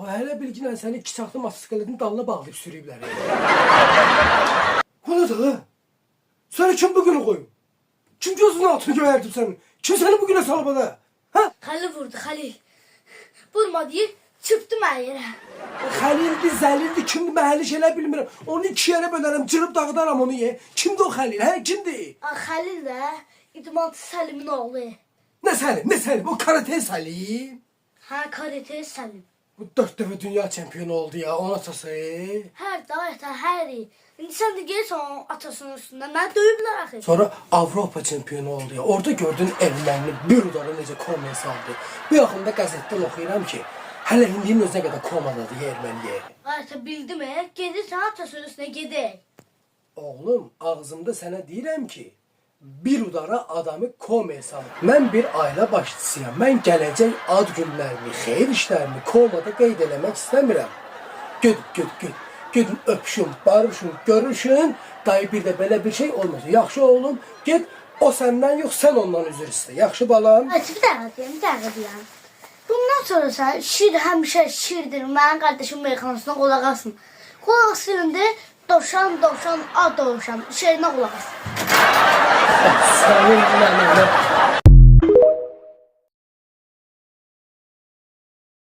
Hələ bilginən səni iki çaxlı motosikletin dalına bağlayıb sürüyüblər. Bu ne da? Səni kim bugünü koyup? Kim gözünün altını göyərdib səni? Kim səni bugünə salıb da? Ha? Halil vurdu Halil. Vurma deyib çıptı mən yerə. Halildi, Zəlildi, kimdi mən hələ şeylər bilmirəm. Onu iki yerə bölərəm, cırıb dağıdaram onu ye. Kimdi o Halil, hə? Kimdi? Halil də İdmantı Səlimin oğlu. Ne Səlim, ne Səlim? O karate Səlim. Hə, karate Səlim. Bu 4 dəfə dünya çempionu oldu ya, onun atası. Hər davətə, hər il. İndi sən də gelirsən onun atasının üstündən. Mən döyüblər axı. Sonra Avropa çempionu oldu ya. Orada gördün ermənini bir udara necə komaya saldı. Bu yaxında qəzetdən oxuyuram ki, hələ indinin özünə qədər komadadır erməniyə. Artıq bildim, gedirsən atasının üstünə gedək. Oğlum, ağzımda sənə deyirəm ki, bir udara adamı komaya salır. Mən bir ailə başçısıyam. Mən gələcək ad günlərimi, xeyir işlərimi komada qeyd eləmək istəmirəm. Gedin öpüşün, barışın, görüşün. Dayı bir də belə bir şey olmasın. Yaxşı oğlum, ged o səndən yox, sən ondan üzr istə. Yaxşı balam. Bir dəqiqə deyəm. Bundan sonra sən şir həmişə şirdir. Mənim qardaşım meyxanasına qulaq asın. Qulaq asın, dovşan, ad dovşan. Şirinə qulaq asın. Sənin mənə.